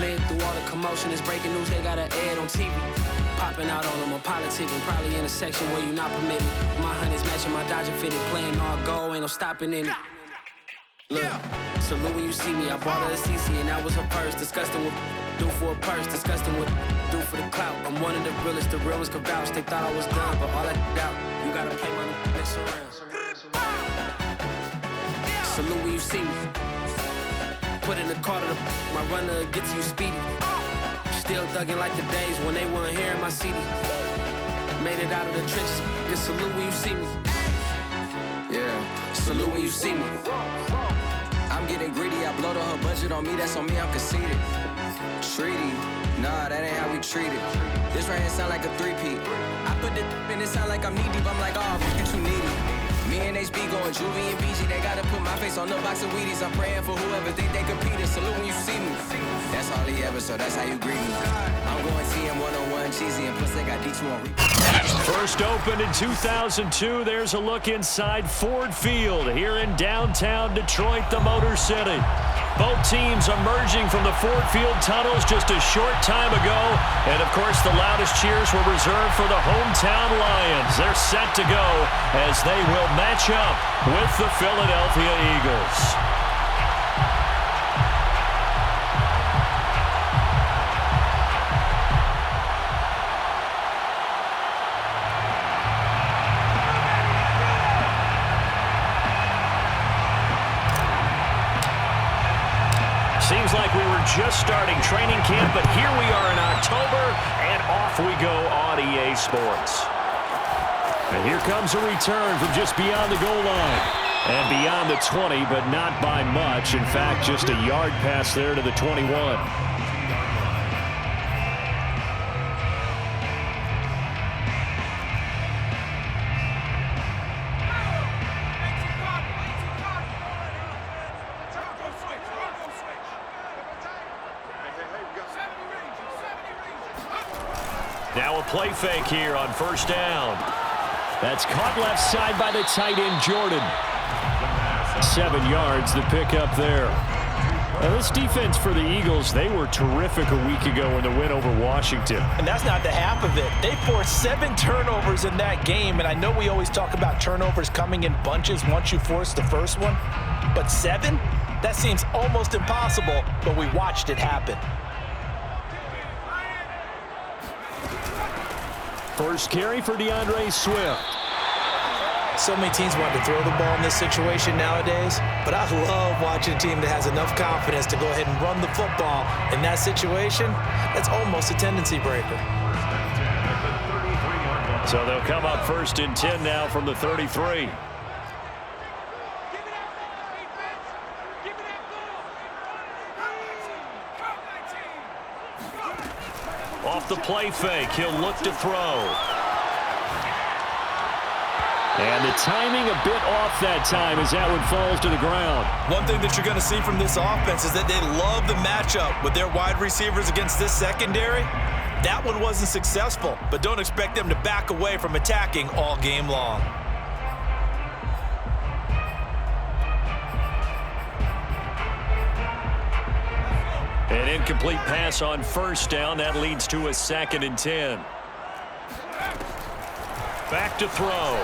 Flip through all the commotion, it's breaking news, they got an ad on TV. Popping out on them, I'm politicking, probably in a section where you not permitted. My honey's matching my Dodger fitted, playing all go, ain't no stopping in it. Look, salute when you see me, I bought her a CC and that was her purse. Disgusting what do for a purse, disgusting what do for the clout. I'm one of the realest, the realest could vouch. They thought I was done, but all I doubt, you gotta play my next around. Salute when you see me. Put in the car to my runner, get to you speedy. Still thugging like the days when they weren't here in my CD. Made it out of the trenches, just salute when you see me. Yeah, salute when you see me. I'm getting greedy, I blow the whole budget on me, that's on me, I'm conceited. Treaty, nah, that ain't how we treat it. This right here sound like a three-peat. I put the in it sound like I'm knee-deep, I'm like, oh, you too needy. Me and HB going Juvie and BG, they gotta put my face on the box of Wheaties. I'm praying for whoever think they competed. Salute when you see me. That's all he ever, so that's how you greet me. I'm going TM 101 cheesy, and plus they got D2 on repeat. First opened in 2002, there's a look inside Ford Field here in downtown Detroit, the Motor City. Both teams emerging from the Ford Field tunnels just a short time ago. And, of course, the loudest cheers were reserved for the hometown Lions. They're set to go as they will match up with the Philadelphia Eagles. Seems like we were just starting training camp, but here we are in October, and off we go on EA Sports. And here comes a return from just beyond the goal line. And beyond the 20, but not by much. In fact, just a yard pass there to the 21. Now a play fake here on first down. That's caught left side by the tight end, Jordan. 7 yards, the pickup there. Now this defense for the Eagles, they were terrific a week ago in the win over Washington. And that's not the half of it. They forced 7 turnovers in that game, and I know we always talk about turnovers coming in bunches once you force the first one. But 7? That seems almost impossible, but we watched it happen. First carry for DeAndre Swift. So many teams want to throw the ball in this situation nowadays, but I love watching a team that has enough confidence to go ahead and run the football. In that situation, that's almost a tendency breaker. So they'll come up first and 10 now from the 33. Off the play fake, he'll look to throw. And the timing a bit off that time as that one falls to the ground. One thing that you're going to see from this offense is that they love the matchup with their wide receivers against this secondary. That one wasn't successful, but don't expect them to back away from attacking all game long. An incomplete pass on first down. That leads to a 2nd and 10. Back to throw.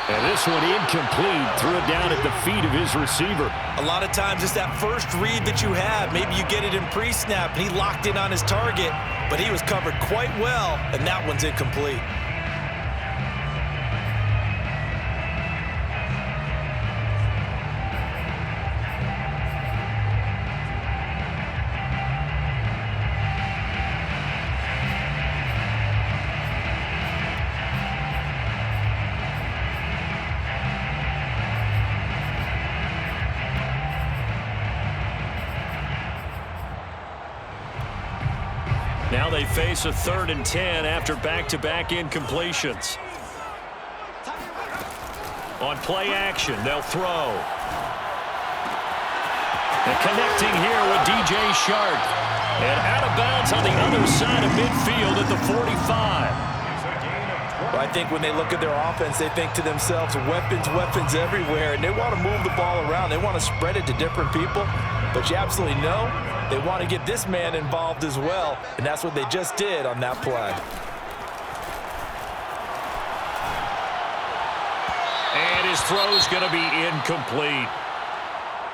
And this one incomplete. Threw it down at the feet of his receiver. A lot of times it's that first read that you have. Maybe you get it in pre-snap, and he locked in on his target, but he was covered quite well, and that one's incomplete. Now they face a 3rd and 10 after back-to-back incompletions. On play action, they'll throw. And connecting here with DJ Shark. And out of bounds on the other side of midfield at the 45. Well, I think when they look at their offense, they think to themselves, weapons, weapons everywhere, and they want to move the ball around. They want to spread it to different people, but you absolutely know they want to get this man involved as well, and that's what they just did on that play. And his throw's going to be incomplete.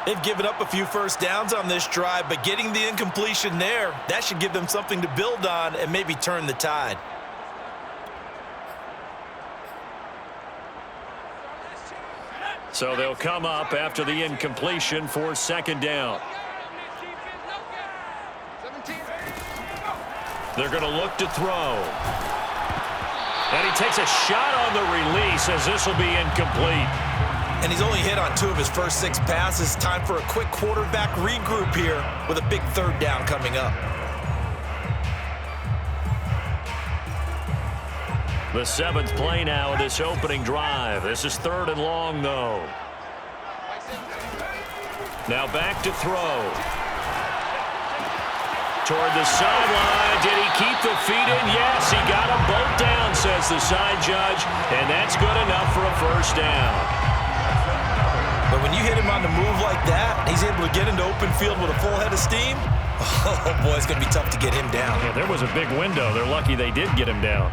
They've given up a few first downs on this drive, but getting the incompletion there, that should give them something to build on and maybe turn the tide. So they'll come up after the incompletion for second down. They're going to look to throw. And he takes a shot on the release as this will be incomplete. And he's only hit on 2 of his first 6 passes. Time for a quick quarterback regroup here with a big third down coming up. The 7th play now of this opening drive. This is 3rd and long, though. Now back to throw. Toward the sideline. Did he keep the feet in? Yes, he got them both down, says the side judge. And that's good enough for a first down. But when you hit him on the move like that, he's able to get into open field with a full head of steam. Oh, boy, it's going to be tough to get him down. Yeah, there was a big window. They're lucky they did get him down.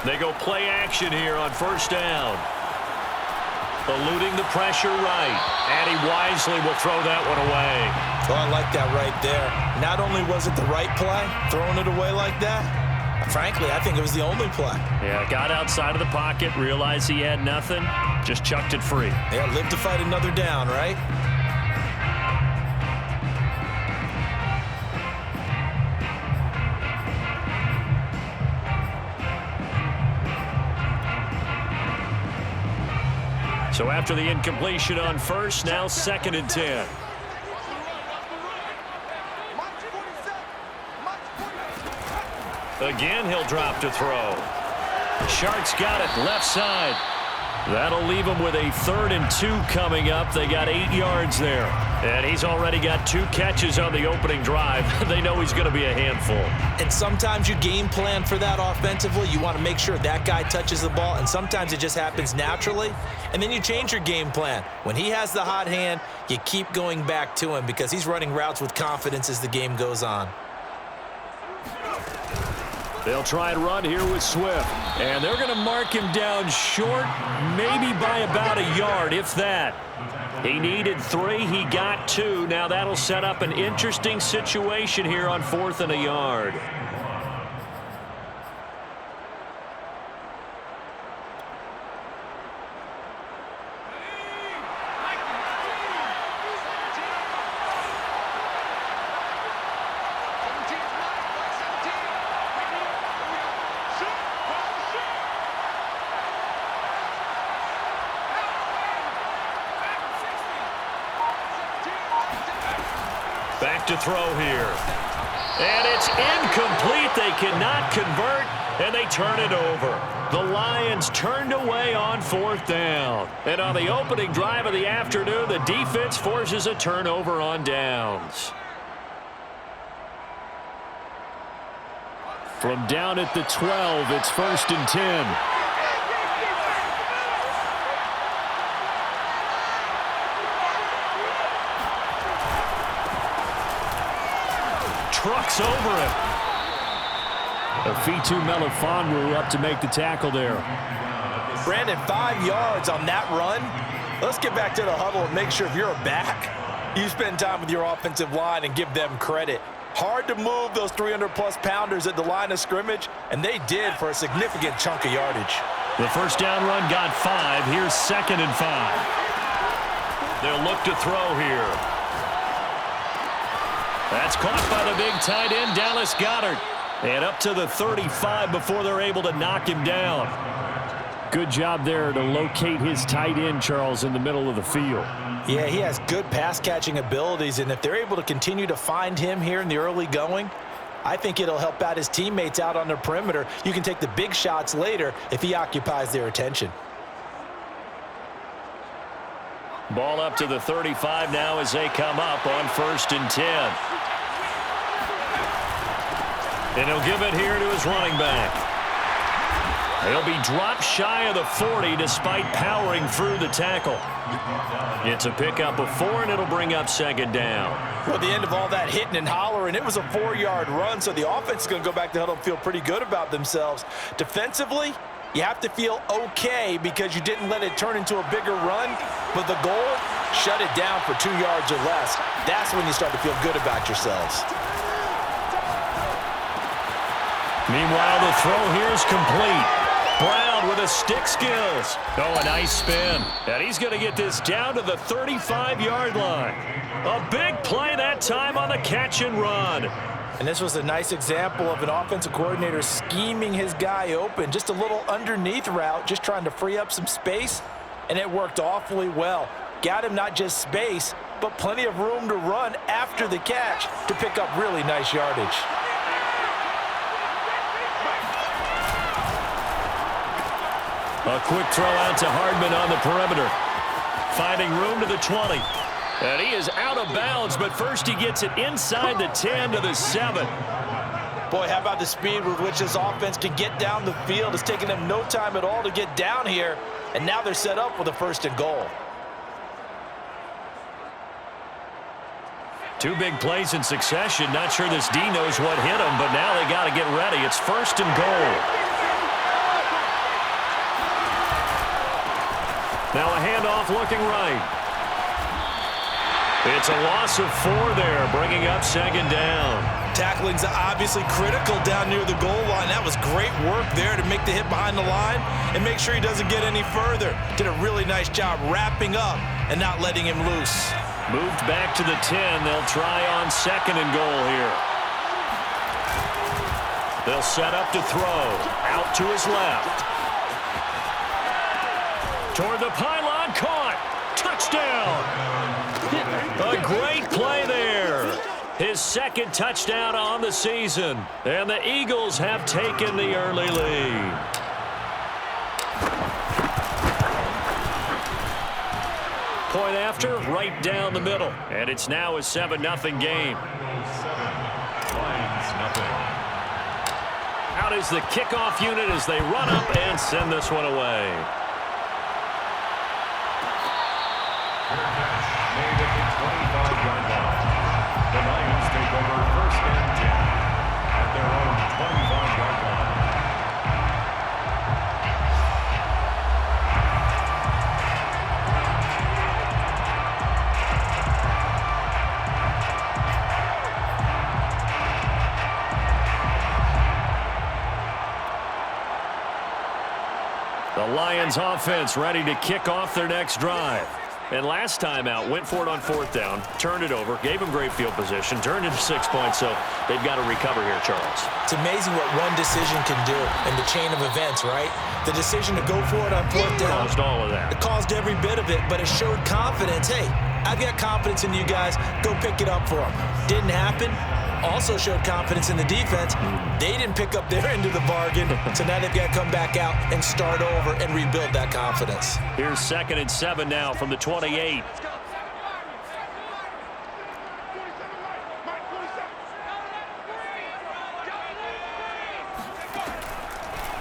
They go play action here on first down. Eluding the pressure right. And he wisely will throw that one away. Oh, I like that right there. Not only was it the right play, throwing it away like that, frankly, I think it was the only play. Yeah, got outside of the pocket, realized he had nothing, just chucked it free. Yeah, live to fight another down, right? So after the incompletion on first, now 2nd and 10. Again, he'll drop to throw. Shark's got it left side. That'll leave him with a 3rd and 2 coming up. They got 8 yards there. And he's already got 2 catches on the opening drive. They know he's going to be a handful. And sometimes you game plan for that offensively. You want to make sure that guy touches the ball, and sometimes it just happens naturally. And then you change your game plan. When he has the hot hand, you keep going back to him because he's running routes with confidence as the game goes on. They'll try and run here with Swift. And they're going to mark him down short, maybe by about a yard, if that. He needed 3. He got 2. Now that'll set up an interesting situation here on 4th and a yard. Back to throw here. And it's incomplete. They cannot convert, and they turn it over. The Lions turned away on 4th down. And on the opening drive of the afternoon, the defense forces a turnover on downs. From down at the 12, it's 1st and 10. Trucks over him. Afitu Melifonwu up to make the tackle there. Brandon, 5 yards on that run. Let's get back to the huddle and make sure if you're a back, you spend time with your offensive line and give them credit. Hard to move those 300-plus pounders at the line of scrimmage, and they did for a significant chunk of yardage. The first down run got 5. Here's 2nd and 5. They'll look to throw here. That's caught by the big tight end, Dallas Goedert. And up to the 35 before they're able to knock him down. Good job there to locate his tight end, Charles, in the middle of the field. Yeah, he has good pass-catching abilities, and if they're able to continue to find him here in the early going, I think it'll help out his teammates out on the perimeter. You can take the big shots later if he occupies their attention. Ball up to the 35 now as they come up on 1st and 10. And he'll give it here to his running back. He'll be dropped shy of the 40 despite powering through the tackle. It's a pickup of 4, and it'll bring up 2nd down. Well, at the end of all that hitting and hollering, it was a 4-yard run, so the offense is going to go back to huddle and feel pretty good about themselves. Defensively, you have to feel okay because you didn't let it turn into a bigger run, but the goal, shut it down for 2 yards or less. That's when you start to feel good about yourselves. Meanwhile, the throw here is complete. Brown with a stick skills. Oh, a nice spin. And he's going to get this down to the 35-yard line. A big play that time on the catch and run. And this was a nice example of an offensive coordinator scheming his guy open. Just a little underneath route, just trying to free up some space, and it worked awfully well. Got him not just space, but plenty of room to run after the catch to pick up really nice yardage. A quick throw out to Hardman on the perimeter. Finding room to the 20. And he is out of bounds, but first he gets it inside the 10 to the 7. Boy, how about the speed with which this offense can get down the field? It's taken them no time at all to get down here, and now they're set up with a 1st and goal. 2 big plays in succession. Not sure this D knows what hit him, but now they got to get ready. It's 1st and goal. Now a handoff looking right. It's a loss of 4 there, bringing up 2nd down. Tackling's obviously critical down near the goal line. That was great work there to make the hit behind the line and make sure he doesn't get any further. Did a really nice job wrapping up and not letting him loose. Moved back to the 10. They'll try on 2nd and goal here. They'll set up to throw. Out to his left. Toward the pylon, caught. Touchdown. A great play there. His 2nd touchdown on the season. And the Eagles have taken the early lead. Point after, right down the middle. And it's now a 7-0 game. Out is the kickoff unit as they run up and send this one away. Made at the 25-yard line. The Lions take over 1st and 10 at their own 25-yard line. The Lions offense ready to kick off their next drive. And last time out, went for it on 4th down, turned it over, gave them great field position, turned into 6 points, so they've got to recover here, Charles. It's amazing what one decision can do in the chain of events, right? The decision to go for it on 4th down. Caused all of that. It caused every bit of it, but it showed confidence. Hey, I've got confidence in you guys. Go pick it up for them. Didn't happen. Also showed confidence in the defense. They didn't pick up their end of the bargain, so now they've got to come back out and start over and rebuild that confidence. Here's 2nd and 7 now from the 28.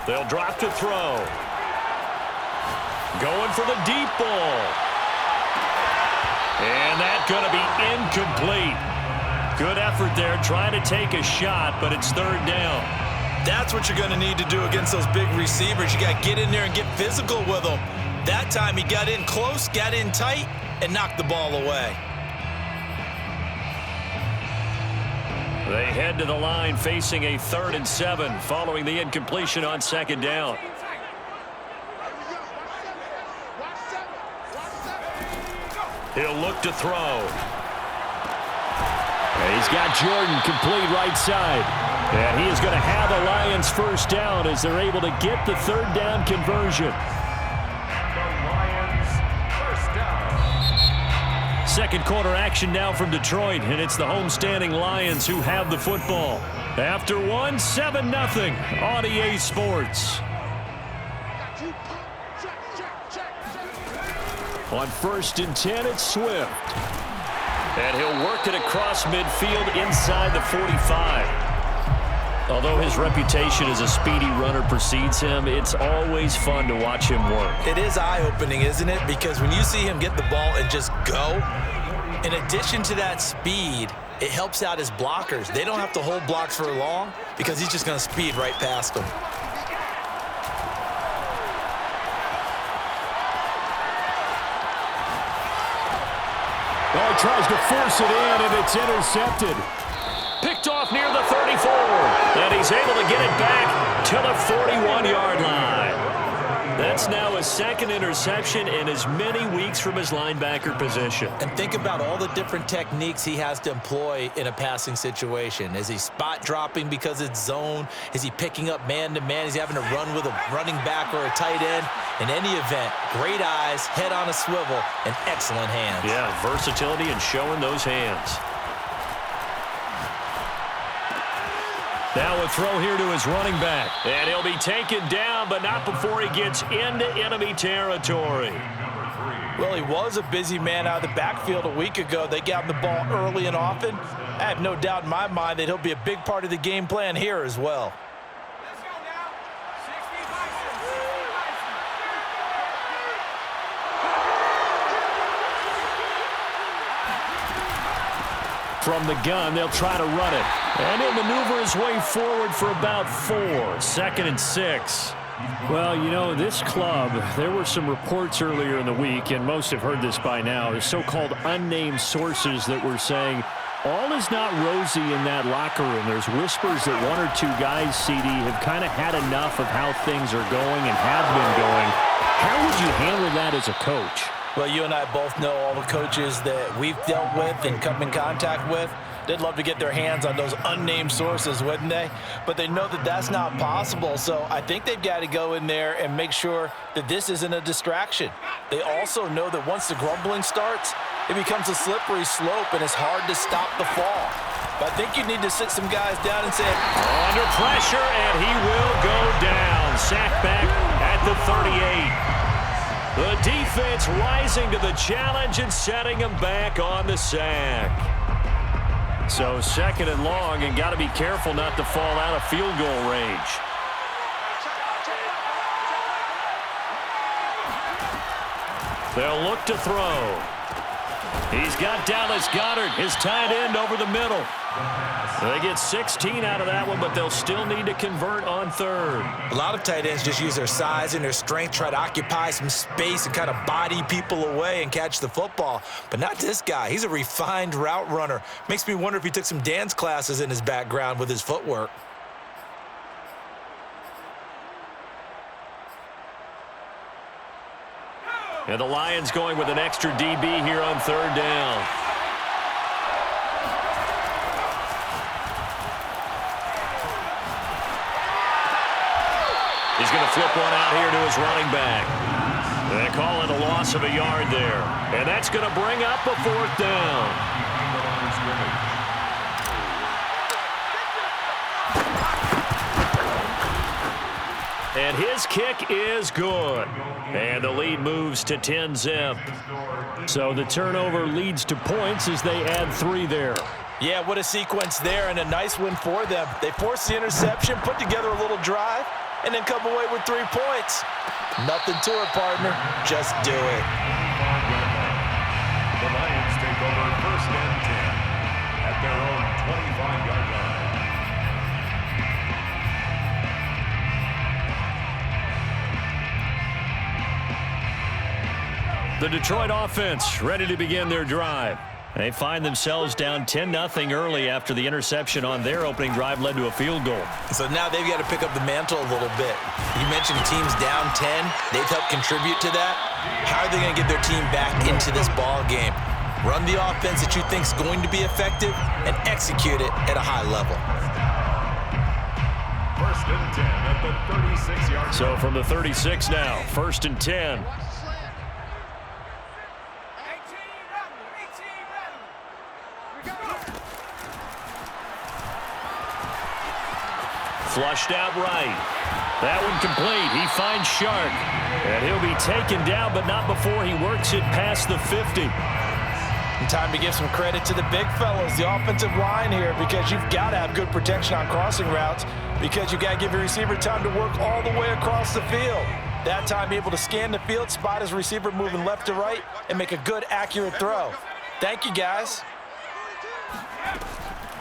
They'll drop to throw. Going for the deep ball. And that's going to be incomplete. Good effort there, trying to take a shot, but it's 3rd down. That's what you're going to need to do against those big receivers. You got to get in there and get physical with them. That time he got in close, got in tight, and knocked the ball away. They head to the line facing a 3rd and 7 following the incompletion on 2nd down. He'll look to throw. And he's got Jordan complete right side. And he is going to have a Lions 1st down as they're able to get the 3rd down conversion. The Lions 1st down. 2nd quarter action now from Detroit, and it's the homestanding Lions who have the football. After one, 7-0 on EA Sports. On 1st and 10, it's Swift. And he'll work it across midfield inside the 45. Although his reputation as a speedy runner precedes him, it's always fun to watch him work. It is eye-opening, isn't it? Because when you see him get the ball and just go, in addition to that speed, it helps out his blockers. They don't have to hold blocks for long because he's just going to speed right past them. Well, he tries to force it in, and it's intercepted. Picked off near the 34, and he's able to get it back to the 41-yard line. That's now his second interception in as many weeks from his linebacker position. And think about all the different techniques he has to employ in a passing situation. Is he spot dropping because it's zone? Is he picking up man-to-man? Is he having to run with a running back or a tight end? In any event, great eyes, head on a swivel, and excellent hands. Yeah, versatility and showing those hands. Now a throw here to his running back. And he'll be taken down, but not before he gets into enemy territory. Well, he was a busy man out of the backfield a week ago. They got him the ball early and often. I have no doubt in my mind that he'll be a big part of the game plan here as well. From the gun, they'll try to run it. And he'll maneuver his way forward for about 4. 2nd and 6. Well, you know, this club, there were some reports earlier in the week, and most have heard this by now, the so-called unnamed sources that were saying all is not rosy in that locker room. There's whispers that 1 or 2 guys, CD, have kind of had enough of how things are going and have been going. How would you handle that as a coach? Well, you and I both know all the coaches that we've dealt with and come in contact with. They'd love to get their hands on those unnamed sources, wouldn't they? But they know that that's not possible, so I think they've got to go in there and make sure that this isn't a distraction. They also know that once the grumbling starts, it becomes a slippery slope, and it's hard to stop the fall. But I think you need to sit some guys down and say, under pressure, and he will go down. Sacked back at the 38. The defense rising to the challenge and setting him back on the sack. So 2nd and long, and got to be careful not to fall out of field goal range. They'll look to throw. He's got Dallas Goedert, his tight end, over the middle. They get 16 out of that one, but they'll still need to convert on 3rd. A lot of tight ends just use their size and their strength, try to occupy some space and kind of body people away and catch the football. But not this guy. He's a refined route runner. Makes me wonder if he took some dance classes in his background with his footwork. And the Lions going with an extra DB here on 3rd down. He's going to flip one out here to his running back. They call it a loss of a yard there. And that's going to bring up a 4th down. And his kick is good. And the lead moves to 10-zip. So the turnover leads to points as they add 3 there. Yeah, what a sequence there, and a nice win for them. They forced the interception, put together a little drive, and then come away with 3 points. Nothing to it, partner. Just do it. The Lions take over 1st and 10 at their own 25-yard line. The Detroit offense ready to begin their drive. They find themselves down 10-0 early after the interception on their opening drive led to a field goal. So now they've got to pick up the mantle a little bit. You mentioned teams down 10. They've helped contribute to that. How are they going to get their team back into this ball game? Run the offense that you think is going to be effective and execute it at a high level. 1st and 10 at the 36-yard line. So from the 36 now, 1st and 10. Flushed out right. That one complete. He finds Shark. And he'll be taken down, but not before he works it past the 50. And time to give some credit to the big fellas, the offensive line here, because you've got to have good protection on crossing routes, because you've got to give your receiver time to work all the way across the field. That time, be able to scan the field, spot his receiver moving left to right, and make a good, accurate throw. Thank you, guys.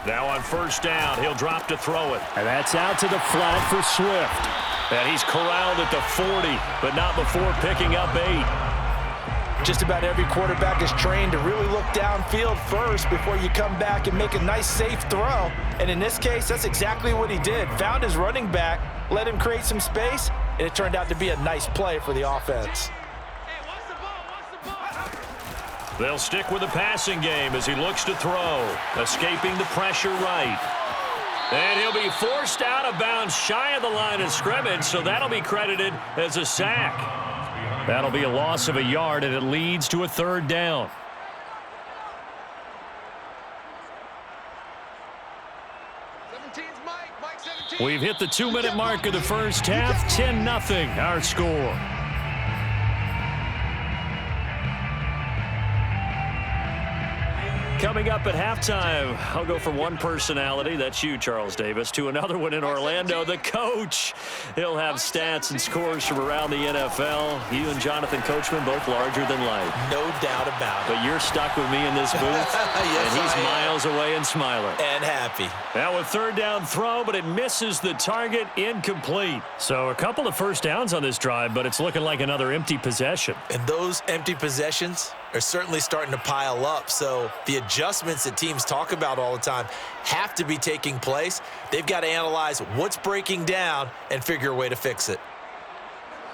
Now on first down, he'll drop to throw it. And that's out to the flat for Swift. And he's corralled at the 40, but not before picking up 8. Just about every quarterback is trained to really look downfield first before you come back and make a nice, safe throw. And in this case, that's exactly what he did. Found his running back, let him create some space, and it turned out to be a nice play for the offense. They'll stick with the passing game as he looks to throw, escaping the pressure right. And he'll be forced out of bounds shy of the line of scrimmage, so that'll be credited as a sack. That'll be a loss of a yard, and it leads to a third down. We've hit the 2-minute mark of the first half. 10-0 our score. Coming up at halftime, I'll go from one personality, that's you, Charles Davis, to another one in Orlando, the coach. He'll have stats and scores from around the NFL. You and Jonathan Coachman, both larger than life. No doubt about it. But you're stuck with me in this booth, yes, and he's miles away and smiling. And happy. Now a third down throw, but it misses the target, incomplete. So a couple of first downs on this drive, but it's looking like another empty possession. And those empty possessions are certainly starting to pile up. So the adjustments that teams talk about all the time have to be taking place. They've got to analyze what's breaking down and figure a way to fix it.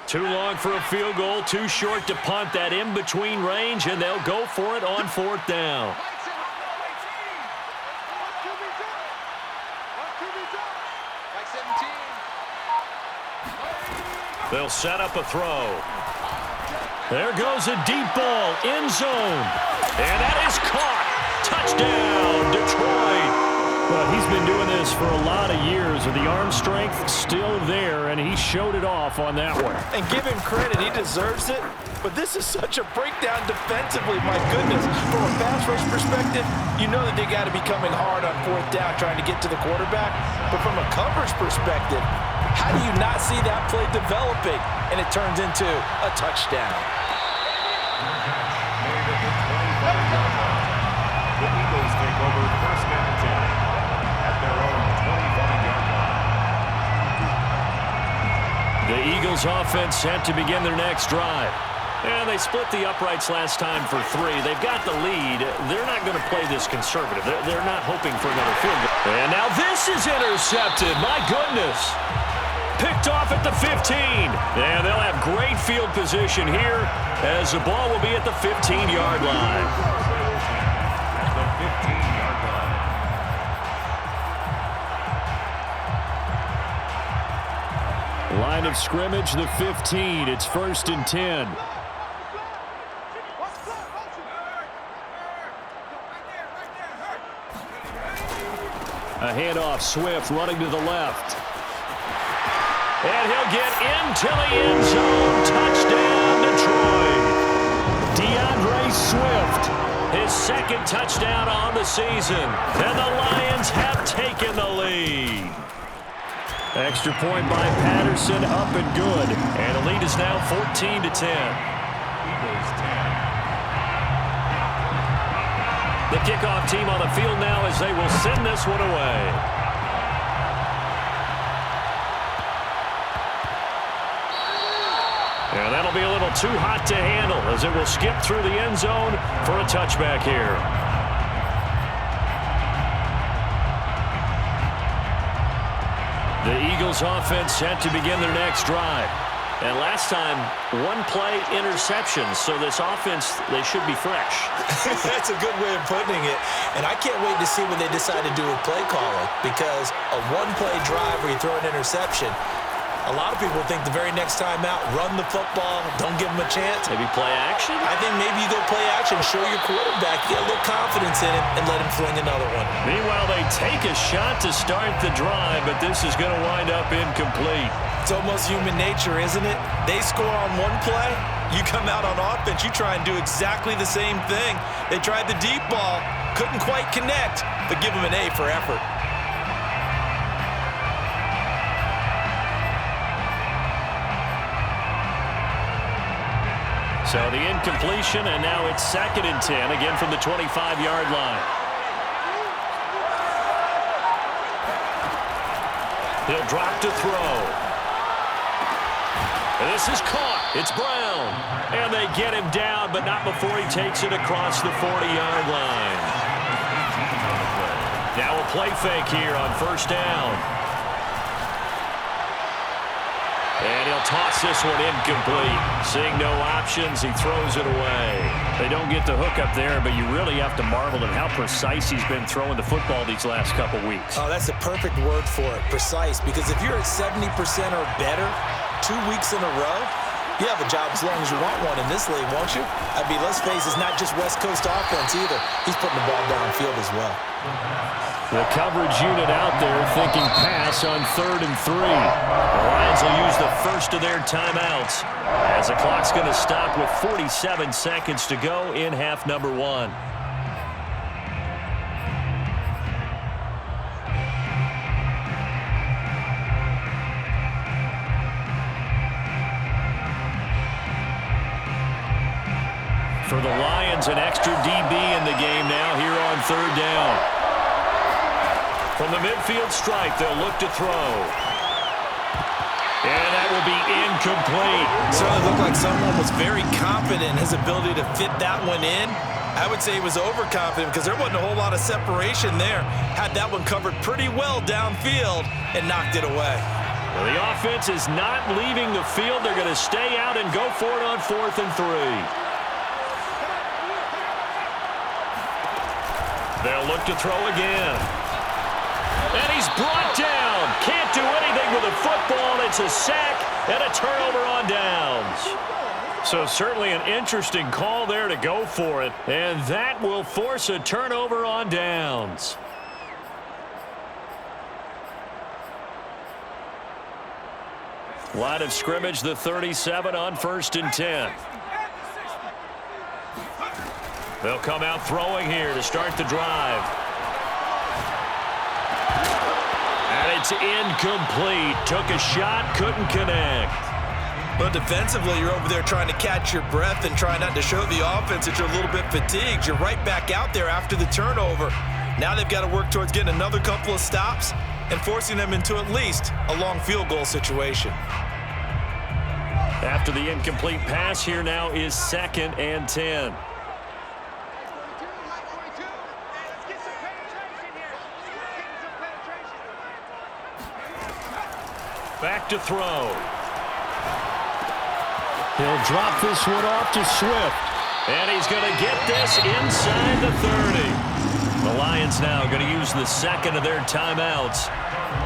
Too long for a field goal, too short to punt. That in-between range, and they'll go for it on fourth down. They'll set up a throw. There goes a deep ball, end zone. And that is caught. Touchdown, Detroit. Well, he's been doing this for a lot of years, with the arm strength still there, and he showed it off on that one. And give him credit, he deserves it. But this is such a breakdown defensively, my goodness. From a pass rush perspective, you know that they got to be coming hard on fourth down trying to get to the quarterback. But from a coverage perspective, how do you not see that play developing? And it turns into a touchdown. The Eagles take over first and 10 at their own 25-yard line. The Eagles offense set to begin their next drive. And they split the uprights last time for 3. They've got the lead. They're not going to play this conservative. They're not hoping for another field goal. And now this is intercepted. My goodness. Picked off at the 15. And they'll have great field position here as the ball will be at the 15-yard line. At the 15-yard line. Line of scrimmage, the 15. It's 1st and 10. A handoff, Swift running to the left. And he'll get into the end zone. Touchdown, Detroit. DeAndre Swift, his second touchdown on the season. And the Lions have taken the lead. Extra point by Patterson, up and good. And the lead is now 14-10. Eagles 10. The kickoff team on the field now as they will send this one away. And that'll be a little too hot to handle as it will skip through the end zone for a touchback here. The Eagles offense set to begin their next drive. And last time, one-play interception. So this offense, they should be fresh. That's a good way of putting it. And I can't wait to see what they decide to do with play calling, because a one-play drive where you throw an interception, A lot of people think the very next time out, run the football, don't give them a chance. Maybe play action? I think maybe you go play action, show your quarterback, get a little confidence in him, and let him fling another one. Meanwhile, they take a shot to start the drive, but this is going to wind up incomplete. It's almost human nature, isn't it? They score on one play, you come out on offense, you try and do exactly the same thing. They tried the deep ball, couldn't quite connect, but give them an A for effort. So the incompletion, and now it's 2nd and 10, again from the 25-yard line. He'll drop to throw. And this is caught. It's Brown. And they get him down, but not before he takes it across the 40-yard line. Now a play fake here on 1st down. And he'll toss this one incomplete. Seeing no options, he throws it away. They don't get the hook up there, but you really have to marvel at how precise he's been throwing the football these last couple weeks. Oh, that's a perfect word for it, precise, because if you're at 70% or better 2 weeks in a row, you have a job as long as you want one in this league, won't you? I mean, let's face it, it's not just West Coast offense either. He's putting the ball downfield as well. The coverage unit out there thinking pass on 3rd and 3. The Lions will use the first of their timeouts as the clock's going to stop with 47 seconds to go in half number 1. For the Lions, an extra DB in the game now here on 3rd down. From the midfield stripe, they'll look to throw. And that will be incomplete. Certainly looked like someone was very confident in his ability to fit that one in. I would say he was overconfident because there wasn't a whole lot of separation there. Had that one covered pretty well downfield and knocked it away. Well, the offense is not leaving the field. They're going to stay out and go for it on 4th and 3. They'll look to throw again. And he's brought down. Can't do anything with the football. It's a sack and a turnover on downs. So certainly an interesting call there to go for it. And that will force a turnover on downs. Line of scrimmage, the 37 on 1st and 10. They'll come out throwing here to start the drive. And it's incomplete. Took a shot, couldn't connect. But defensively, you're over there trying to catch your breath and try not to show the offense that you're a little bit fatigued. You're right back out there after the turnover. Now they've got to work towards getting another couple of stops and forcing them into at least a long field goal situation. After the incomplete pass, here now is 2nd and 10. Back to throw. He'll drop this one off to Swift. And he's going to get this inside the 30. The Lions now going to use the 2nd of their timeouts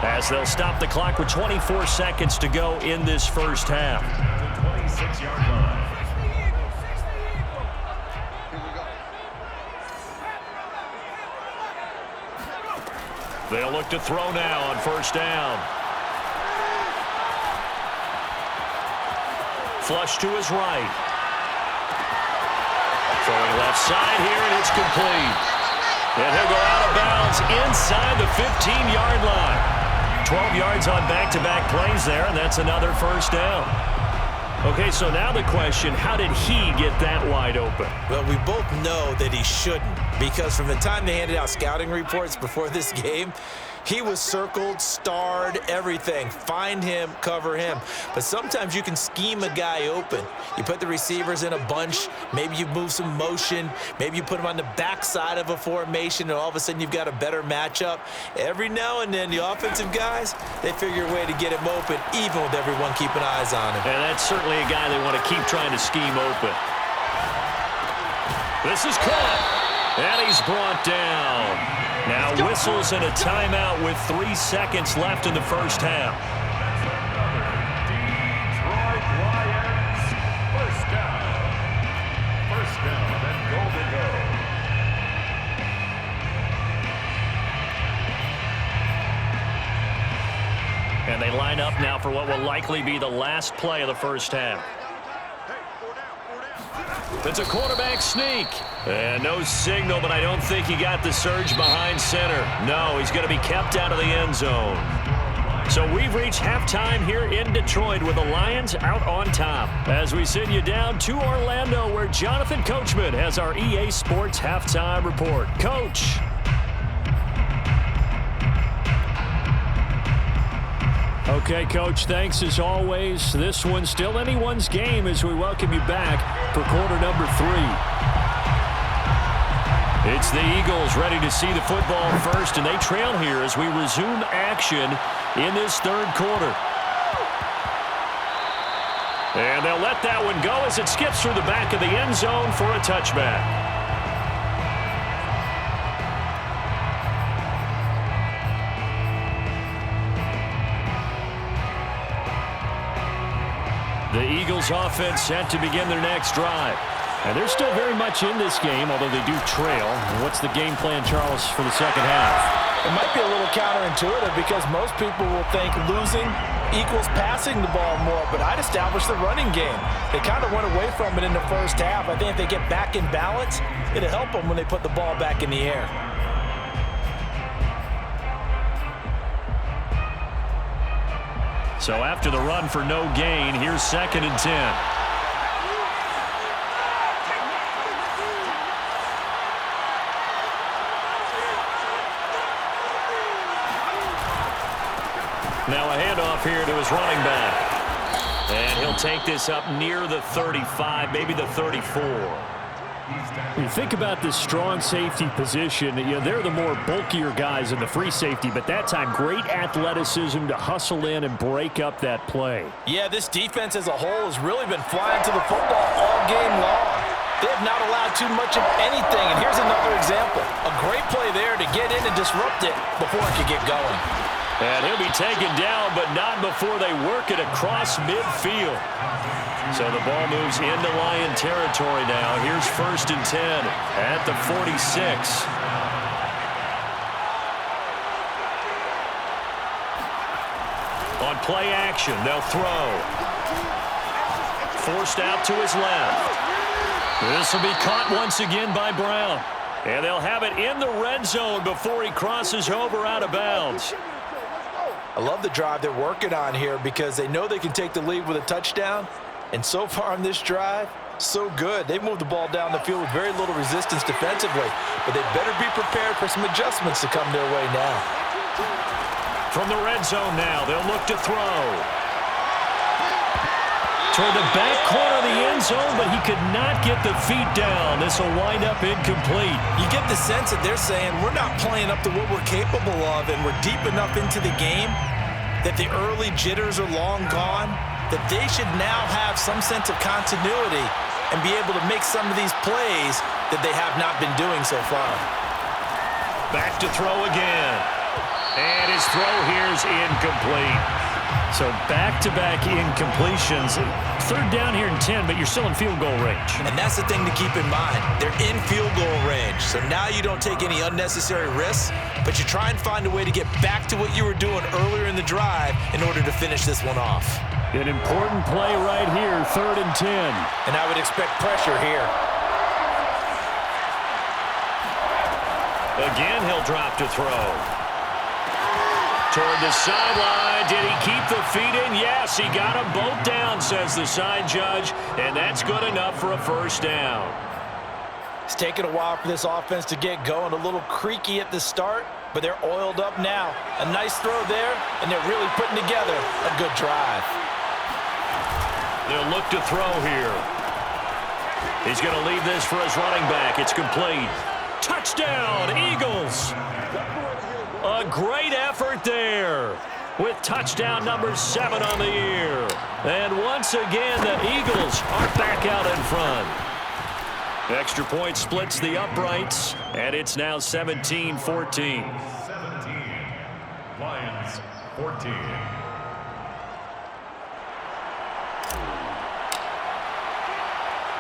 as they'll stop the clock with 24 seconds to go in this first half. The 26-yard line. They'll look to throw now on 1st down. Flush to his right. Throwing left side here, and it's complete. And he'll go out of bounds inside the 15-yard line. 12 yards on back-to-back plays there, and that's another 1st down. Okay, so now the question, how did he get that wide open? Well, we both know that he shouldn't, because from the time they handed out scouting reports before this game, he was circled, starred, everything. Find him, cover him. But sometimes you can scheme a guy open. You put the receivers in a bunch. Maybe you move some motion. Maybe you put them on the backside of a formation, and all of a sudden you've got a better matchup. Every now and then, the offensive guys, they figure a way to get him open, even with everyone keeping eyes on him. And that's certainly a guy they want to keep trying to scheme open. This is caught, and he's brought down. Now whistles and a timeout with 3 seconds left in the first half. off now for what will likely be the last play of the first half. It's a quarterback sneak. And no signal, but I don't think he got the surge behind center. No, he's going to be kept out of the end zone. So we've reached halftime here in Detroit with the Lions out on top. As we send you down to Orlando, where Jonathan Coachman has our EA Sports halftime report. Coach. Okay, Coach, thanks as always. This one's still anyone's game as we welcome you back for quarter number 3. It's the Eagles ready to see the football first, and they trail here as we resume action in this third quarter. And they'll let that one go as it skips through the back of the end zone for a touchback. The Eagles offense set to begin their next drive. And they're still very much in this game, although they do trail. What's the game plan, Charles, for the second half? It might be a little counterintuitive because most people will think losing equals passing the ball more, but I'd establish the running game. They kind of went away from it in the first half. I think if they get back in balance, it'll help them when they put the ball back in the air. So after the run for no gain, here's 2nd and 10. Now a handoff here to his running back. And he'll take this up near the 35, maybe the 34. When you think about this strong safety position, they're the more bulkier guys in the free safety, but that time great athleticism to hustle in and break up that play. Yeah, this defense as a whole has really been flying to the football all game long. They have not allowed too much of anything, and here's another example. A great play there to get in and disrupt it before it could get going. And he'll be taken down, but not before they work it across midfield. So the ball moves into Lion territory now. Here's 1st and 10 at the 46. On play action, they'll throw. Forced out to his left. This will be caught once again by Brown. And they'll have it in the red zone before he crosses over out of bounds. I love the drive they're working on here because they know they can take the lead with a touchdown. And so far on this drive, so good. They've moved the ball down the field with very little resistance defensively, but they better be prepared for some adjustments to come their way now. From the red zone now, they'll look to throw. Toward the back corner of the end zone, but he could not get the feet down. This will wind up incomplete. You get the sense that they're saying we're not playing up to what we're capable of, and we're deep enough into the game that the early jitters are long gone, that they should now have some sense of continuity and be able to make some of these plays that they have not been doing so far. Back to throw again. And his throw here is incomplete. So back-to-back incompletions. 3rd down here and 10, but you're still in field goal range. And that's the thing to keep in mind. They're in field goal range. So now you don't take any unnecessary risks, but you try and find a way to get back to what you were doing earlier in the drive in order to finish this one off. An important play right here, 3rd and 10. And I would expect pressure here. Again, he'll drop to throw. Toward the sideline. Did he keep the feet in? Yes, he got them both down, says the side judge, and that's good enough for a 1st down. It's taken a while for this offense to get going. A little creaky at the start, but they're oiled up now. A nice throw there, and they're really putting together a good drive. They'll look to throw here. He's going to leave this for his running back. It's complete. Touchdown, Eagles! A great effort there with touchdown number 7 on the year. And once again, the Eagles are back out in front. Extra point splits the uprights, and it's now 17-14. 17, Lions 14.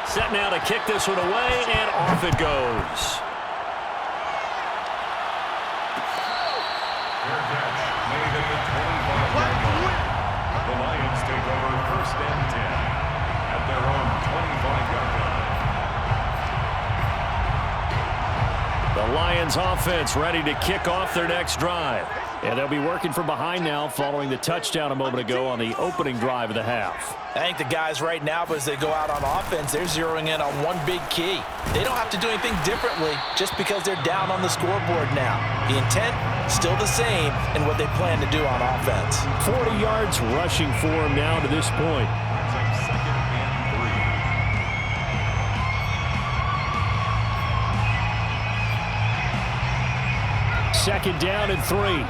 Set now to kick this one away, and off it goes. Lions offense ready to kick off their next drive. And they'll be working from behind now following the touchdown a moment ago on the opening drive of the half. I think the guys right now, as they go out on offense, they're zeroing in on one big key. They don't have to do anything differently just because they're down on the scoreboard now. The intent, still the same in what they plan to do on offense. 40 yards rushing for him now to this point. Second down and 3.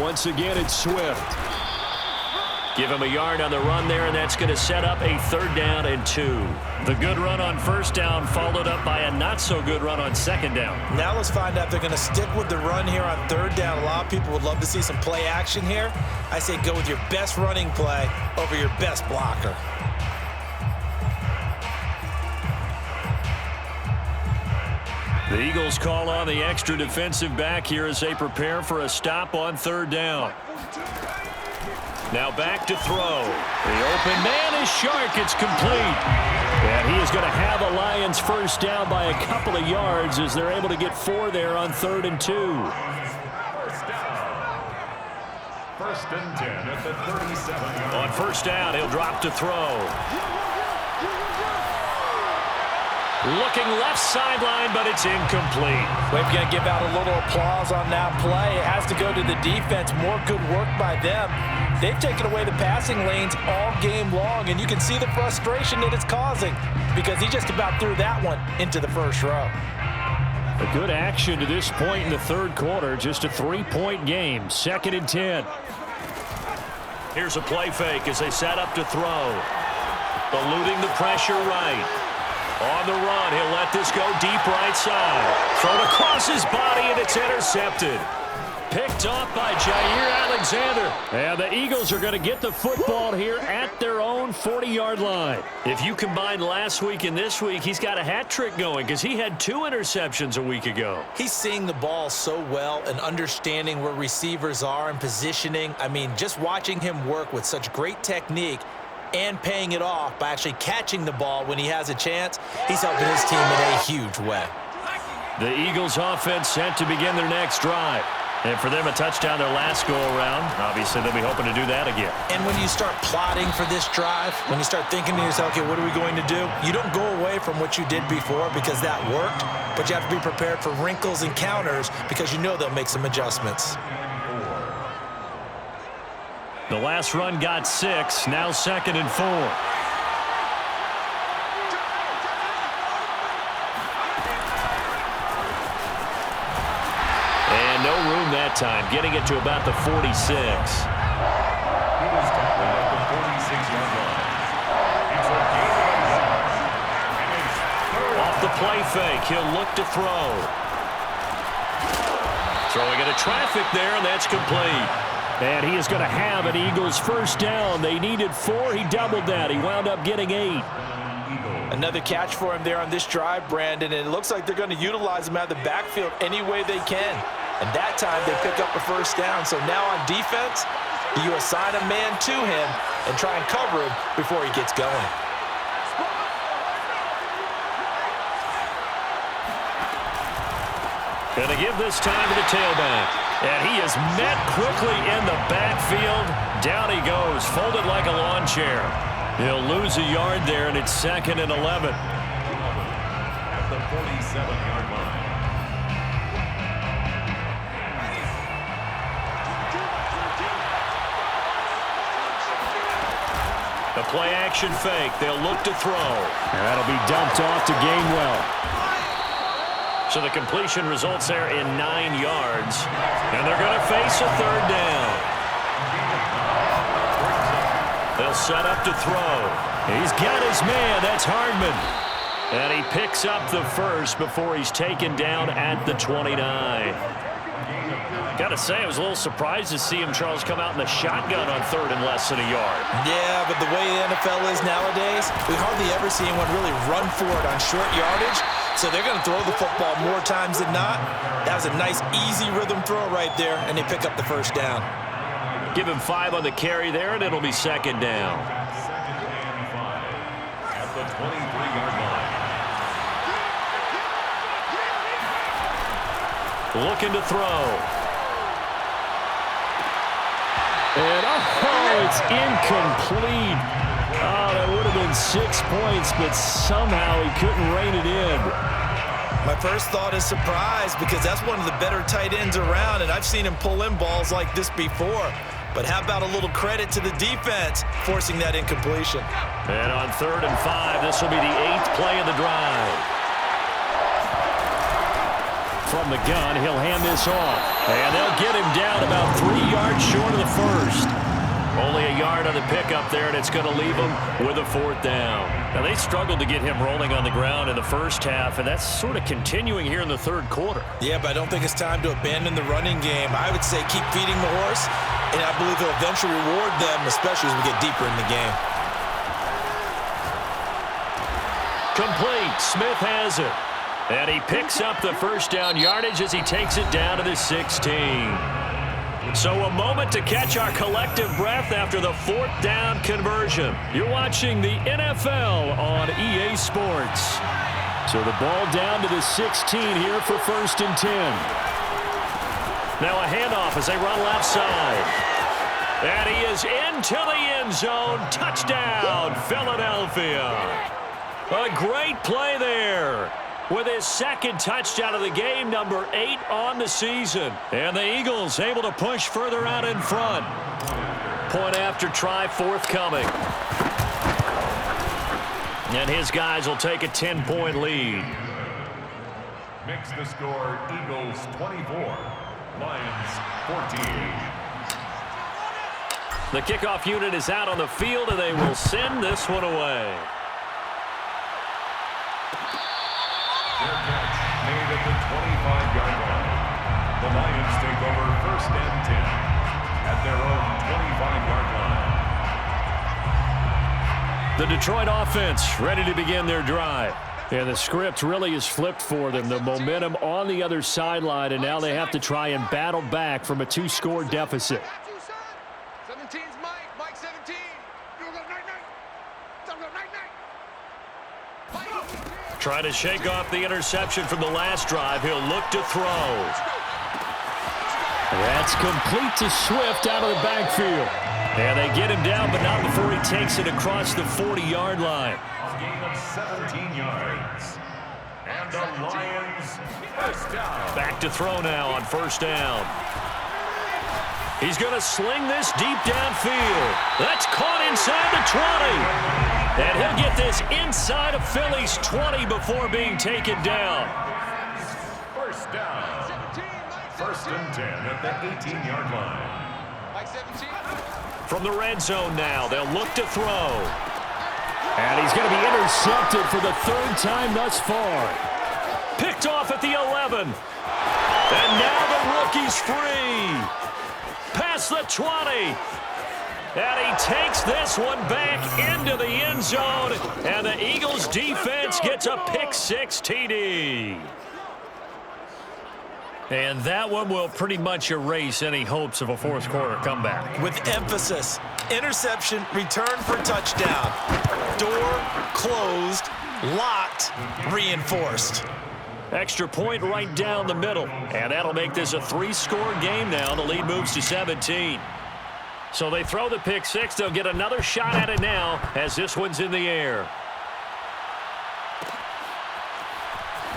Once again, it's Swift. Give him a yard on the run there, and that's going to set up a 3rd down and 2. The good run on 1st down followed up by a not-so-good run on 2nd down. Now let's find out if they're going to stick with the run here on 3rd down. A lot of people would love to see some play action here. I say go with your best running play over your best blocker. The Eagles call on the extra defensive back here as they prepare for a stop on 3rd down. Now back to throw. The open man is Shark. It's complete. And he is going to have the Lions 1st down by a couple of yards as they're able to get 4 there on 3rd and 2. 1st and 10 at the 37-yard. On 1st down, he'll drop to throw. Looking left sideline, but it's incomplete. We're going to give out a little applause on that play. It has to go to the defense. More good work by them. They've taken away the passing lanes all game long, and you can see the frustration that it's causing because he just about threw that one into the 1st row. A good action to this point in the 3rd quarter. Just a 3-point game. 2nd and 10. Here's a play fake as they set up to throw. Eluding the pressure right. On the run, he'll let this go deep right side. Thrown across his body, and it's intercepted. Picked off by Jair Alexander. And the Eagles are going to get the football here at their own 40-yard line. If you combine last week and this week, he's got a hat trick going because he had 2 interceptions a week ago. He's seeing the ball so well and understanding where receivers are and positioning. I mean, just watching him work with such great technique and paying it off by actually catching the ball when he has a chance, he's helping his team in a huge way. The Eagles offense set to begin their next drive. And for them, a touchdown their last go-around. Obviously, they'll be hoping to do that again. And when you start plotting for this drive, when you start thinking to yourself, okay, what are we going to do? You don't go away from what you did before because that worked, but you have to be prepared for wrinkles and counters because you know they'll make some adjustments. The last run got 6, now 2nd and 4. No room that time, getting it to about the 46. He was tackled at the 46-yard line. It's a gain of 7. Off the play fake, he'll look to throw. Throwing into traffic there, and that's complete. And he is going to have an Eagles 1st down. They needed 4. He doubled that. He wound up getting 8. Another catch for him there on this drive, Brandon, and it looks like they're going to utilize him out of the backfield any way they can. And that time they pick up a 1st down. So now on defense, you assign a man to him and try and cover him before he gets going. Going to give this time to the tailback. And he is met quickly in the backfield. Down he goes, folded like a lawn chair. He'll lose a yard there, and it's 2nd and 11. At the 47-yard line. The play-action fake. They'll look to throw. And that'll be dumped off to Gainwell. So the completion results there in 9 yards. And they're going to face a 3rd down. They'll set up to throw. He's got his man. That's Hardman. And he picks up the 1st before he's taken down at the 29. Got to say, I was a little surprised to see him, Charles, come out in the shotgun on 3rd and less than a yard. Yeah, but the way the NFL is nowadays, we hardly ever see anyone really run for it on short yardage. So they're going to throw the football more times than not. That was a nice, easy rhythm throw right there, and they pick up the 1st down. Give him 5 on the carry there, and it'll be second down. Second and 5 at the 23-yard line. Looking to throw. And, it's incomplete. Oh, that would have been 6 points, but somehow he couldn't rein it in. My first thought is surprise because that's one of the better tight ends around, and I've seen him pull in balls like this before. But how about a little credit to the defense forcing that incompletion? And on 3rd and 5, this will be the 8th play of the drive. From the gun, he'll hand this off. And they'll get him down about 3 yards short of the first. Only a yard on the pickup there, and it's going to leave him with a 4th down. Now, they struggled to get him rolling on the ground in the first half, and that's sort of continuing here in the 3rd quarter. Yeah, but I don't think it's time to abandon the running game. I would say keep feeding the horse, and I believe he'll eventually reward them, especially as we get deeper in the game. Complete. Smith has it. And he picks up the first down yardage as he takes it down to the 16. So a moment to catch our collective breath after the 4th down conversion. You're watching the NFL on EA Sports. So the ball down to the 16 here for 1st and 10. Now a handoff as they run left side. And he is into the end zone. Touchdown, Philadelphia. A great play there. With his 2nd touchdown of the game, number 8 on the season. And the Eagles able to push further out in front. Point after try forthcoming. And his guys will take a 10-point lead. Makes the score Eagles 24, Lions 14. The kickoff unit is out on the field, and they will send this one away. Their catch made at the 25-yard line. The Lions take over 1st and 10 at their own 25-yard line. The Detroit offense ready to begin their drive. And the script really is flipped for them. The momentum on the other sideline, and now they have to try and battle back from a 2-score deficit. 17's Mike. Mike 17. You go night. Don't go night. Trying to shake off the interception from the last drive. He'll look to throw. That's complete to Swift out of the backfield. And they get him down, but not before he takes it across the 40-yard line. A gain of 17 yards. And the Lions 1st down. Back to throw now on 1st down. He's going to sling this deep downfield. That's caught inside the 20. And he'll get this inside of Philly's 20 before being taken down. 1st down. 1st and 10 at the 18-yard line. Mike 17. From the red zone now, they'll look to throw. And he's going to be intercepted for the 3rd time thus far. Picked off at the 11. And now the rookie's free. Past the 20. And he takes this one back into the end zone. And the Eagles defense gets a pick-6 TD. And that one will pretty much erase any hopes of a 4th quarter comeback. With emphasis, interception, return for touchdown. Door closed, locked, reinforced. Extra point right down the middle. And that'll make this a 3-score game now. The lead moves to 17. So they throw the pick-6. They'll get another shot at it now as this one's in the air.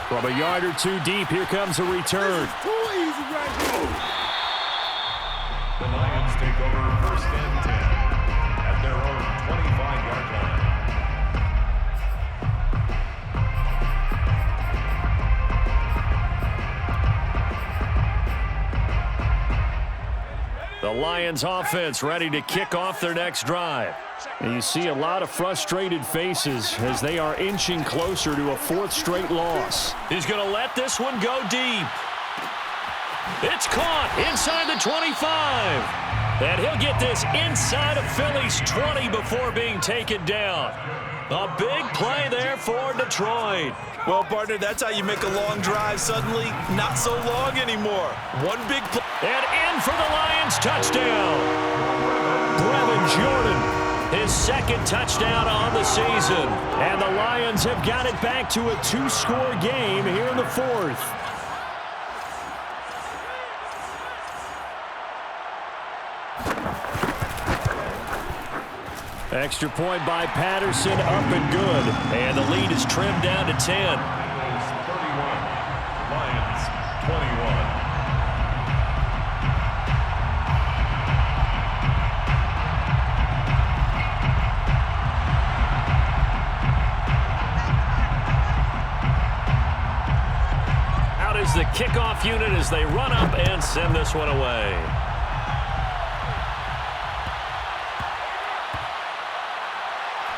From a yard or 2 deep, here comes a return. Too easy right here. The Lions take over 1st and 10 at their own 25-yard line. The Lions offense ready to kick off their next drive. And you see a lot of frustrated faces as they are inching closer to a 4th straight loss. He's going to let this one go deep. It's caught inside the 25. And he'll get this inside of Philly's 20 before being taken down. A big play there for Detroit. Well, partner, that's how you make a long drive suddenly not so long anymore. One big play. And in for the Lions touchdown. Jordan, his second touchdown on the season. And the Lions have got it back to a 2-score game here in the fourth. Extra point by Patterson, up and good. And the lead is trimmed down to 10. 31, Lions 21. Out is the kickoff unit as they run up and send this one away.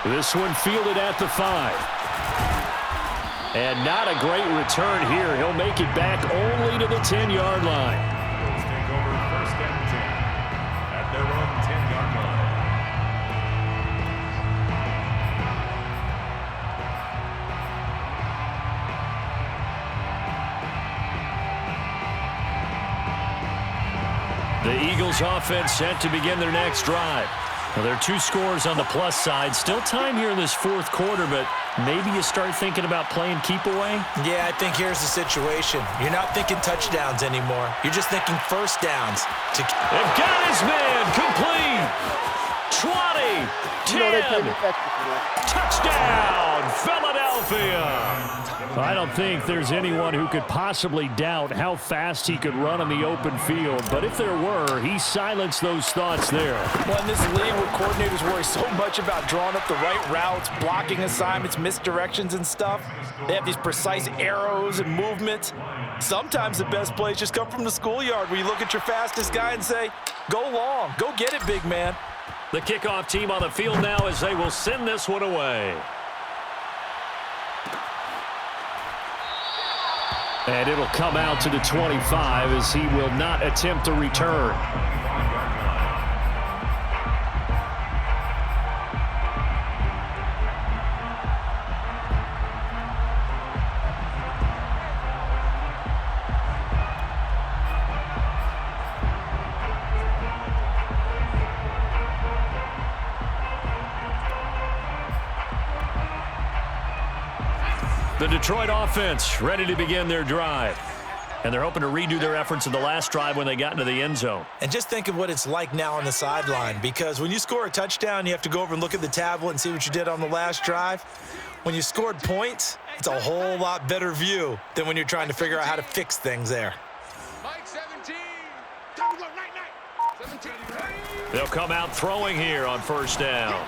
This one fielded at the 5. And not a great return here. He'll make it back only to the 10-yard line. Eagles take over first and 10 at their own 10-yard line. The Eagles offense set to begin their next drive. Well, there are 2 scores on the plus side. Still time here in this fourth quarter, but maybe you start thinking about playing keep away? Yeah, I think here's the situation. You're not thinking touchdowns anymore. You're just thinking first downs. They've got his man complete. 20, 10, touchdown, Philadelphia. I don't think there's anyone who could possibly doubt how fast he could run on the open field, but if there were, he silenced those thoughts there. Well, in this league where coordinators worry so much about drawing up the right routes, blocking assignments, misdirections and stuff, they have these precise arrows and movements. Sometimes the best plays just come from the schoolyard where you look at your fastest guy and say, go long, go get it, big man. The kickoff team on the field now as they will send this one away. And it'll come out to the 25 as he will not attempt a return. The Detroit offense ready to begin their drive. And they're hoping to redo their efforts in the last drive when they got into the end zone. And just think of what it's like now on the sideline, because when you score a touchdown, you have to go over and look at the tablet and see what you did on the last drive. When you scored points, it's a whole lot better view than when you're trying to figure out how to fix things there. Mike 17. Time to go. Night. 17. They'll come out throwing here on first down.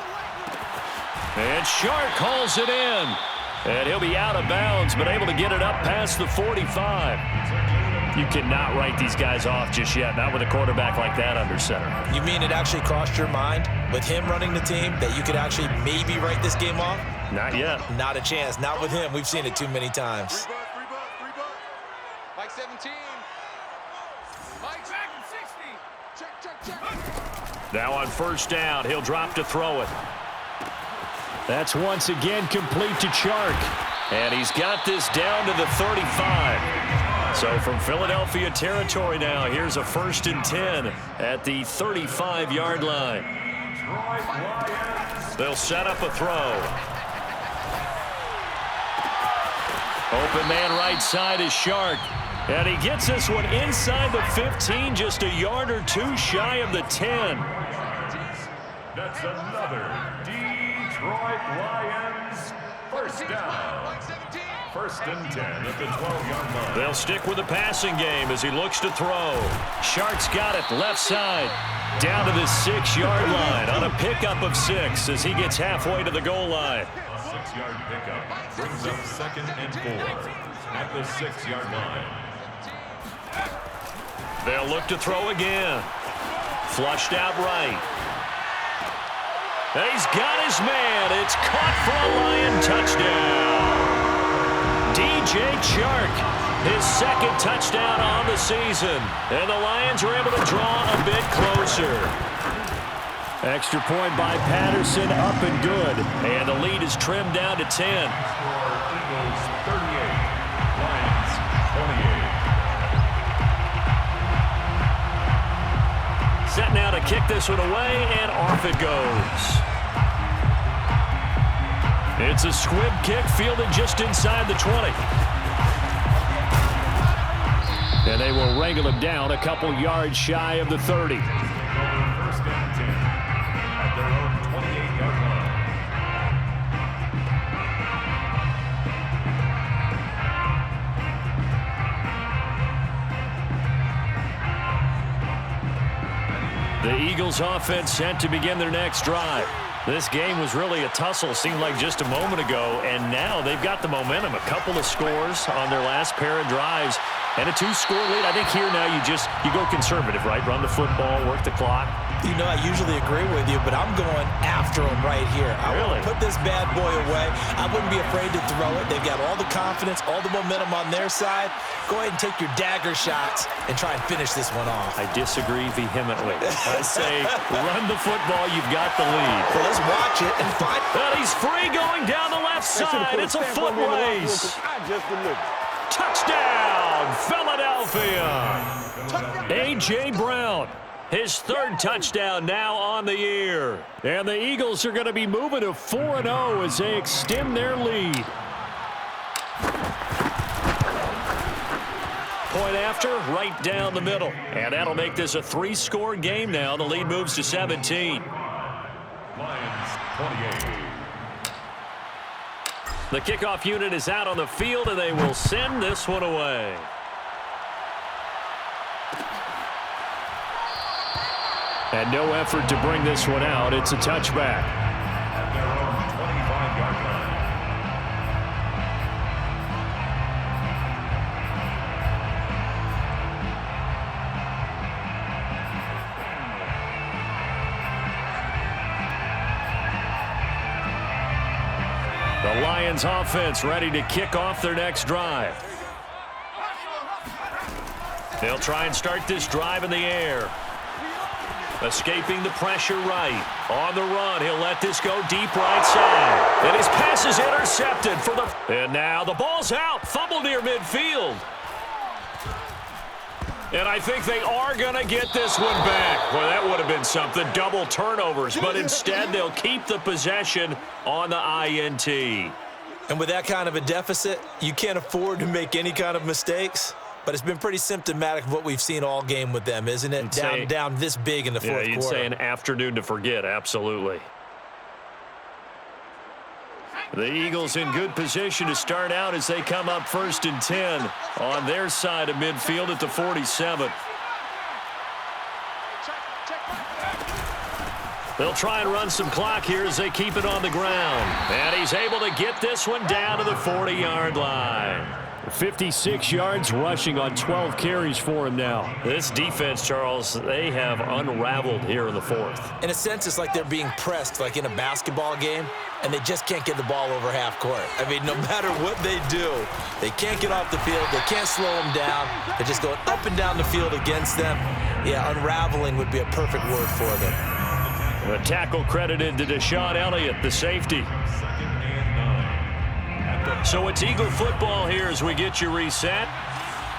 And Shark calls it in. And he'll be out of bounds, but able to get it up past the 45. You cannot write these guys off just yet, not with a quarterback like that under center. You mean it actually crossed your mind with him running the team that you could actually maybe write this game off? Not yet. Not a chance. Not with him. We've seen it too many times. Free butt. Mike 17. Mike 60. Check. Now on first down, he'll drop to throw it. That's once again complete to Chark. And he's got this down to the 35. So from Philadelphia territory now, here's a 1st and 10 at the 35-yard line. They'll set up a throw. Open man right side is Shark. And he gets this one inside the 15, just a yard or two shy of the 10. That's another Detroit Lions first down. 1st and 10 at the 12-yard line. They'll stick with the passing game as he looks to throw. Shark's got it left side down to the 6-yard line on a pickup of 6 as he gets halfway to the goal line. A 6-yard pickup brings up 2nd and 4 at the 6-yard line. They'll look to throw again. Flushed out right. He's got his man. It's caught for a Lion touchdown. DJ Chark, his 2nd touchdown on the season. And the Lions are able to draw a bit closer. Extra point by Patterson, up and good. And the lead is trimmed down to 10. Eagles 38, Lions 28. Set now now to kick this one away, and off it goes. It's a squib kick fielded just inside the 20. And they will wrangle him down a couple yards shy of the 30. First and 10 at their own 28-yard line. The Eagles offense set to begin their next drive. This game was really a tussle, seemed like just a moment ago, and now they've got the momentum. A couple of scores on their last pair of drives and a 2-score lead. I think here now you go conservative, right? Run the football, work the clock. You know, I usually agree with you, but I'm going after him right here. I want to put this bad boy away. I wouldn't be afraid to throw it. They've got all the confidence, all the momentum on their side. Go ahead and take your dagger shots and try and finish this one off. I disagree vehemently. I say run the football. You've got the lead. Well, let's watch it and find. Well, he's free going down the left side. It's a foot race. Touchdown, Philadelphia. A.J. Brown. His third touchdown now on the year. And the Eagles are going to be moving to 4-0 as they extend their lead. Point after, right down the middle. And that'll make this a 3-score game now. The lead moves to 17. Lions 28. The kickoff unit is out on the field, and they will send this one away. And no effort to bring this one out. It's a touchback. At their own 25-yard line. The Lions offense ready to kick off their next drive. They'll try and start this drive in the air. Escaping the pressure right. On the run, he'll let this go deep right side. And his pass is intercepted for the... And now the ball's out. Fumble near midfield. And I think they are going to get this one back. Well, that would have been something. Double turnovers. But instead, they'll keep the possession on the INT. And with that kind of a deficit, you can't afford to make any kind of mistakes. But it's been pretty symptomatic of what we've seen all game with them, isn't it? Down this big in the fourth quarter. Yeah, you'd say an afternoon to forget, absolutely. The Eagles in good position to start out as they come up 1st and 10 on their side of midfield at the 47. They'll try and run some clock here as they keep it on the ground. And he's able to get this one down to the 40-yard line. 56 yards rushing on 12 carries for him now. This defense, Charles, they have unraveled here in the fourth. In a sense, it's like they're being pressed like in a basketball game, and they just can't get the ball over half court. I mean, no matter what they do, they can't get off the field. They can't slow them down. They're just going up and down the field against them. Yeah, unraveling would be a perfect word for them. The tackle credited to Deshaun Elliott, the safety. So it's Eagle football here as we get you reset.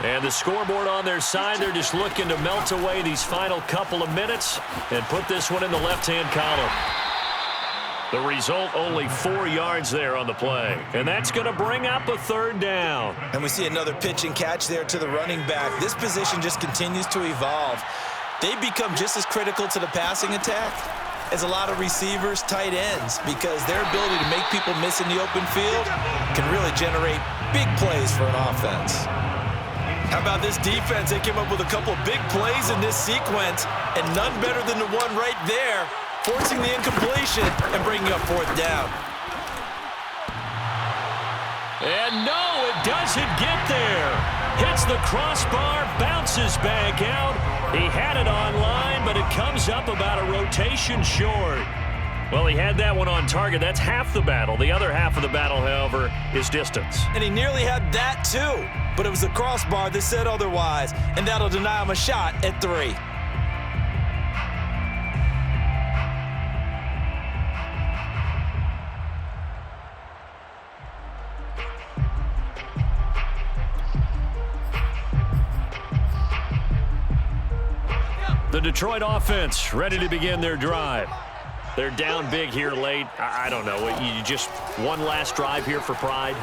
And the scoreboard on their side, they're just looking to melt away these final couple of minutes and put this one in the left-hand column. The result, only 4 yards there on the play. And that's going to bring up a 3rd down. And we see another pitch and catch there to the running back. This position just continues to evolve. They become just as critical to the passing attack as a lot of receivers, tight ends, because their ability to make people miss in the open field can really generate big plays for an offense. How about this defense? They came up with a couple big plays in this sequence, and none better than the one right there, forcing the incompletion and bringing up 4th down. And no, it doesn't get there. Hits the crossbar, bounces back out. He had it on line, but it comes up about a rotation short. Well, he had that one on target. That's half the battle. The other half of the battle, however, is distance. And he nearly had that too, but it was the crossbar that said otherwise, and that'll deny him a shot at 3. The Detroit offense ready to begin their drive. They're down big here late. I don't know. You just one last drive here for pride?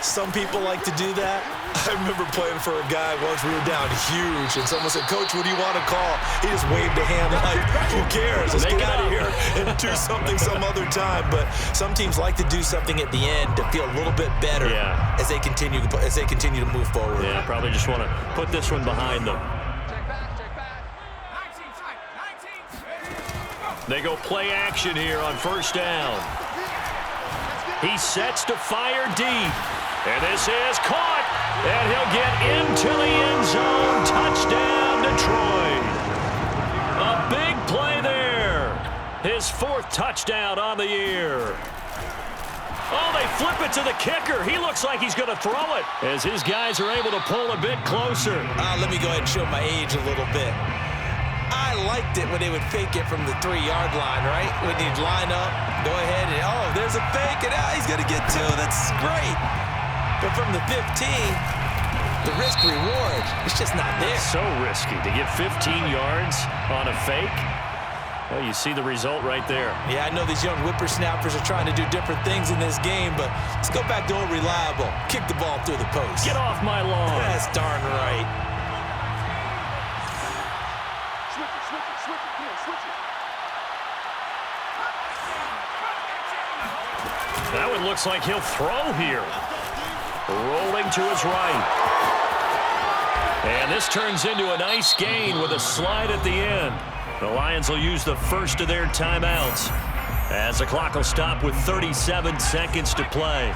Some people like to do that. I remember playing for a guy once. We were down huge, and someone said, "Coach, what do you want to call?" He just waved a hand like, "Who cares? Let's get out of here and do something some other time." But some teams like to do something at the end to feel a little bit better as they continue to move forward. Yeah, probably just want to put this one behind them. They go play action here on first down. He sets to fire deep. And this is caught. And he'll get into the end zone. Touchdown, Detroit. A big play there. His 4th touchdown on the year. Oh, they flip it to the kicker. He looks like he's going to throw it as his guys are able to pull a bit closer. Let me go ahead and show my age a little bit. I liked it when they would fake it from the 3-yard line, right? When you'd line up, go ahead and, oh, there's a fake, and he's going to get 2. That's great. But from the 15, the risk-reward, it's just not there. It's so risky to get 15 yards on a fake. Well, you see the result right there. Yeah, I know these young whippersnappers are trying to do different things in this game, but let's go back to old reliable. Kick the ball through the post. Get off my lawn. That's darn right. That one looks like he'll throw here. Rolling to his right. And this turns into a nice gain with a slide at the end. The Lions will use the first of their timeouts as the clock will stop with 37 seconds to play.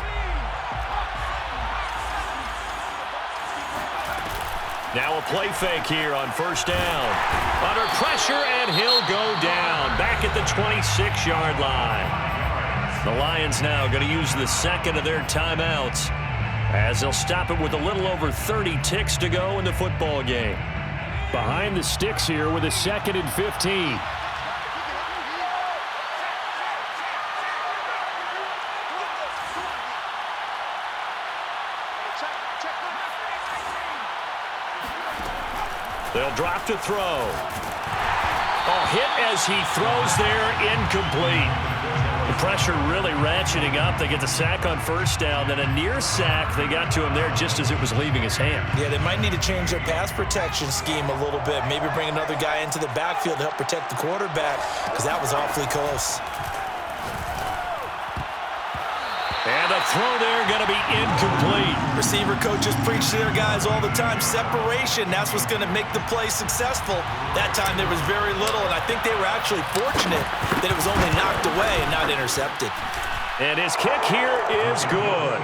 Now a play fake here on first down. Under pressure, and he'll go down. Back at the 26-yard line. The Lions now going to use the second of their timeouts as they'll stop it with a little over 30 ticks to go in the football game. Behind the sticks here with a 2nd and 15. They'll drop to throw. Oh, hit as he throws there, incomplete. The pressure really ratcheting up. They get the sack on first down, then a near sack. They got to him there just as it was leaving his hand. Yeah, they might need to change their pass protection scheme a little bit. Maybe bring another guy into the backfield to help protect the quarterback, because that was awfully close. And a throw there going to be incomplete. Receiver coaches preach to their guys all the time. Separation, that's what's going to make the play successful. That time there was very little, and I think they were actually fortunate that it was only knocked away and not intercepted. And his kick here is good.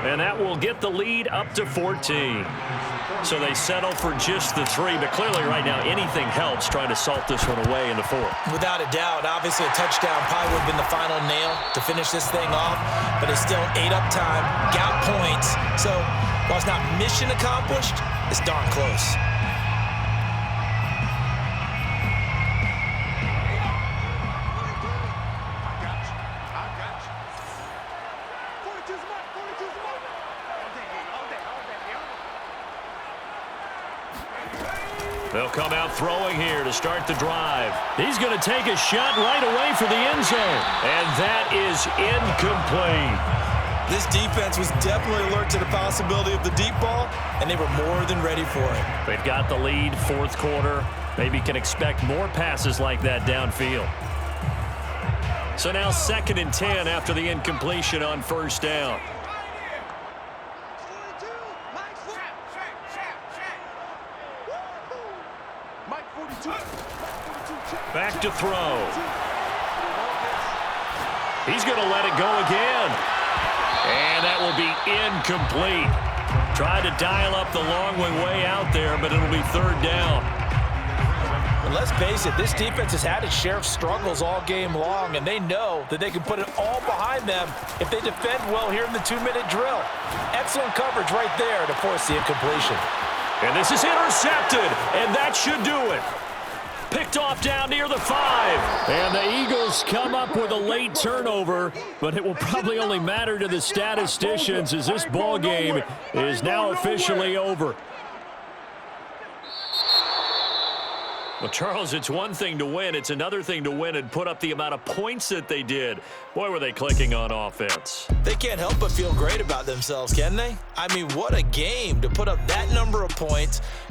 And that will get the lead up to 14. So they settle for just the 3, but clearly right now anything helps trying to salt this one away in the 4th. Without a doubt, obviously a touchdown probably would have been the final nail to finish this thing off, but it's still 8 up time, got points. So while it's not mission accomplished, it's darn close. They'll come out throwing here to start the drive. He's going to take a shot right away for the end zone. And that is incomplete. This defense was definitely alert to the possibility of the deep ball, and they were more than ready for it. They've got the lead, 4th quarter. Maybe can expect more passes like that downfield. So now 2nd and 10 after the incompletion on first down. Back to throw. He's going to let it go again. And that will be incomplete. Tried to dial up the long way out there, but it'll be 3rd down. And let's face it, this defense has had its share of struggles all game long, and they know that they can put it all behind them if they defend well here in the 2-minute drill. Excellent coverage right there to force the incompletion. And this is intercepted, and that should do it. Picked off down near the 5. And the Eagles come up with a late turnover, but it will probably only matter to the statisticians as this ball game is now officially over. Well, Charles, it's one thing to win. It's another thing to win and put up the amount of points that they did. Boy, were they clicking on offense. They can't help but feel great about themselves, can they? I mean, what a game to put up that number of points.